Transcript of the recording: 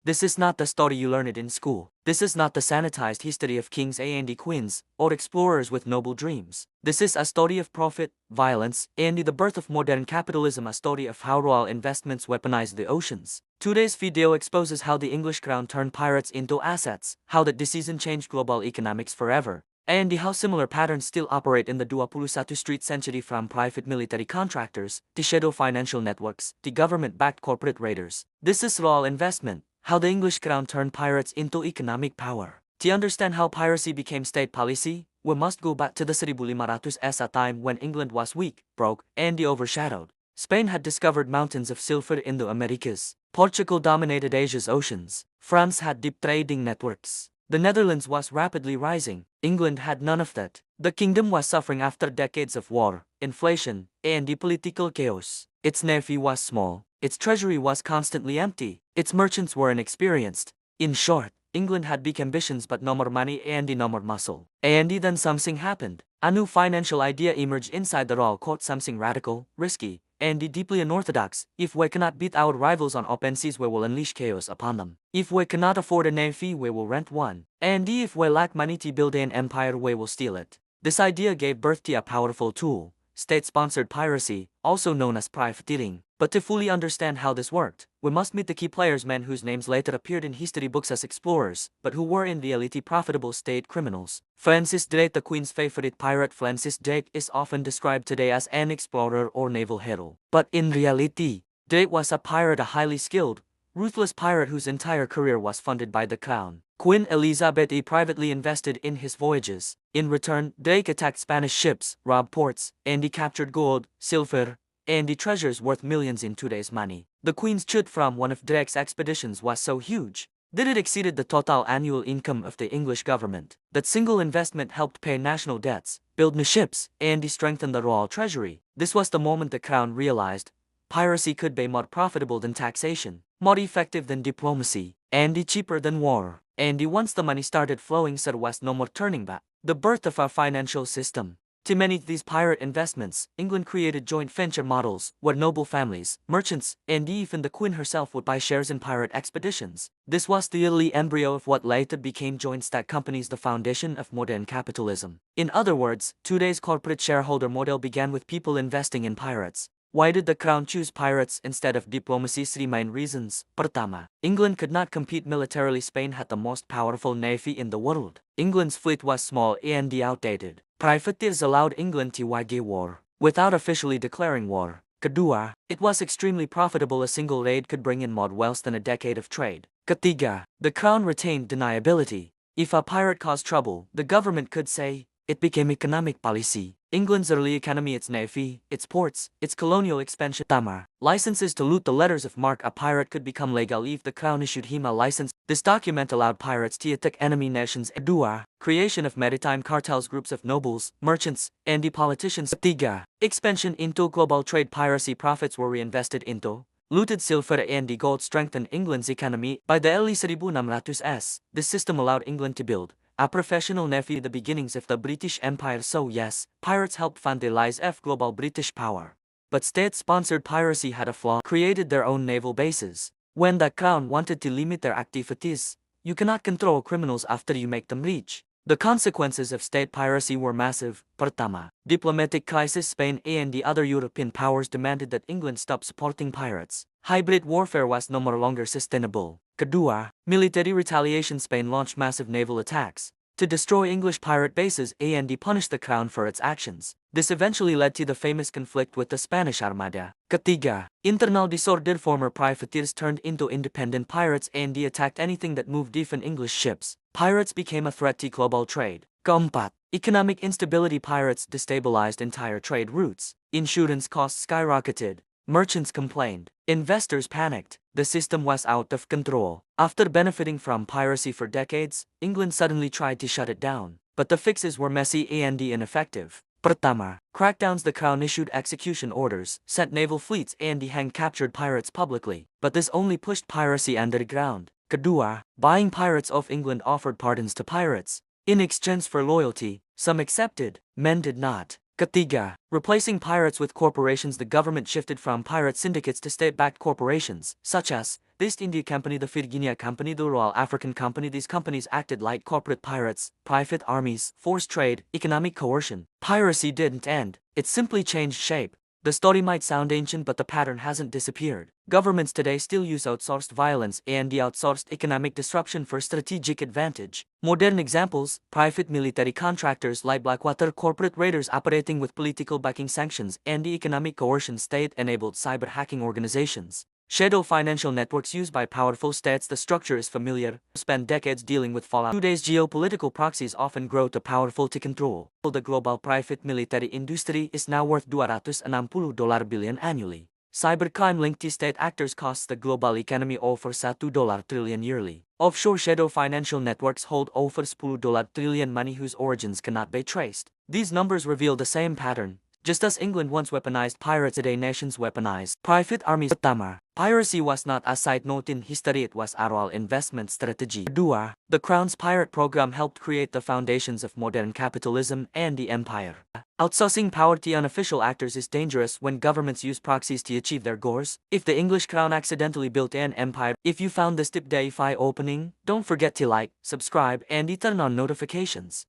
This is not the story you learned in school. This is not the sanitized history of kings and queens, or explorers with noble dreams. This is a story of profit, violence, and the birth of modern capitalism, a story of how royal investments weaponized the oceans. Today's video exposes how the English crown turned pirates into assets, how that decision changed global economics forever, and how similar patterns still operate in the 21st street century, from private military contractors, to shadow financial networks, to government-backed corporate raiders. This is royal investment, how the English crown turned pirates into economic power. To understand how piracy became state policy, we must go back to the 1500s, a time when England was weak, broke, and overshadowed. Spain had discovered mountains of silver in the Americas. Portugal dominated Asia's oceans. France had deep trading networks. The Netherlands was rapidly rising. England had none of that. The kingdom was suffering after decades of war, inflation, and political chaos. Its navy was small. Its treasury was constantly empty. Its merchants were inexperienced. In short, England had big ambitions but no more money and no more muscle. And then something happened. A new financial idea emerged inside the royal court, something radical, risky, and deeply unorthodox. If we cannot beat our rivals on open seas, we will unleash chaos upon them. If we cannot afford a navy, we will rent one. And if we lack money to build an empire, we will steal it. This idea gave birth to a powerful tool: state-sponsored piracy, also known as privateering. But to fully understand how this worked, we must meet the key players, men whose names later appeared in history books as explorers, but who were in reality profitable state criminals. Francis Drake, the Queen's favorite pirate. Francis Drake is often described today as an explorer or naval hero. But in reality, Drake was a pirate, a highly skilled, ruthless pirate whose entire career was funded by the crown. Queen Elizabeth privately invested in his voyages. In return, Drake attacked Spanish ships, robbed ports, and captured gold, silver, and treasures worth millions in today's money. The Queen's loot from one of Drake's expeditions was so huge that it exceeded the total annual income of the English government. That single investment helped pay national debts, build new ships, and strengthen the royal treasury. This was the moment the crown realized piracy could be more profitable than taxation, more effective than diplomacy, and cheaper than war. And once the money started flowing, there was no more turning back. The birth of our financial system. To manage these pirate investments, England created joint venture models where noble families, merchants, and even the Queen herself would buy shares in pirate expeditions. This was the early embryo of what later became joint stock companies, the foundation of modern capitalism. In other words, today's corporate shareholder model began with people investing in pirates. Why did the crown choose pirates instead of diplomacy? 3 main reasons. Pertama, England could not compete militarily. Spain had the most powerful navy in the world. England's fleet was small and outdated. Privateers allowed England to wage war without officially declaring war. Kedua, it was extremely profitable. A single raid could bring in more wealth than a decade of trade. Ketiga, the crown retained deniability. If a pirate caused trouble, the government could say it became economic policy. England's early economy, its navy, its ports, its colonial expansion. Tama, licenses to loot. The letters of marque. A pirate could become legal if the crown issued him a license. This document allowed pirates to attack enemy nations. Kedua, creation of maritime cartels, groups of nobles, merchants, and politicians. Ketiga, expansion into global trade. Piracy profits were reinvested into looted silver and gold, strengthened England's economy. By the early 1600s, this system allowed England to build a professional navy, the beginnings of the British Empire. So yes, pirates helped fund the rise of global British power. But state-sponsored piracy had a flaw: created their own naval bases. When the crown wanted to limit their activities, you cannot control criminals after you make them rich. The consequences of state piracy were massive. Pertama, diplomatic crisis. Spain and the other European powers demanded that England stop supporting pirates. Hybrid warfare was no longer sustainable. Kedua, military retaliation. Spain launched massive naval attacks to destroy English pirate bases and punish the crown for its actions. This eventually led to the famous conflict with the Spanish Armada. Ketiga, internal disorder. Former privateers turned into independent pirates and attacked anything that moved. Even English ships. Pirates became a threat to global trade. Keempat, economic instability. Pirates destabilized entire trade routes. Insurance costs skyrocketed. Merchants complained. Investors panicked. The system was out of control. After benefiting from piracy for decades, England suddenly tried to shut it down. But the fixes were messy and ineffective. Pertama, crackdowns. The crown issued execution orders, sent naval fleets, and hanged captured pirates publicly. But this only pushed piracy underground. Kedua, buying pirates off. England offered pardons to pirates in exchange for loyalty. Some accepted, men did not. Ketiga, replacing pirates with corporations. The government shifted from pirate syndicates to state-backed corporations, such as The East India Company, the Virginia Company, the Royal African Company. These companies acted like corporate pirates, private armies, forced trade, economic coercion. Piracy didn't end, it simply changed shape. The story might sound ancient, but the pattern hasn't disappeared. Governments today still use outsourced violence and outsourced economic disruption for strategic advantage. Modern examples: private military contractors like Blackwater, corporate raiders operating with political backing, sanctions and economic coercion, state-enabled cyber hacking organizations. Shadow financial networks used by powerful states. The structure is familiar. Spend decades dealing with fallout. Today's geopolitical proxies often grow too powerful to control. The global private military industry is now worth $260 billion annually. Cybercrime linked to state actors costs the global economy over $1 trillion yearly. Offshore shadow financial networks hold over $10 trillion money whose origins cannot be traced. These numbers reveal the same pattern. Just as England once weaponized pirates, today nations weaponize private armies. Pertama, piracy was not a side note in history, it was a royal investment strategy. Kedua, the Crown's pirate program helped create the foundations of modern capitalism and the empire. Outsourcing power to unofficial actors is dangerous when governments use proxies to achieve their goals. If the English crown accidentally built an empire. If you found this tip eye-opening, don't forget to like, subscribe and turn on notifications.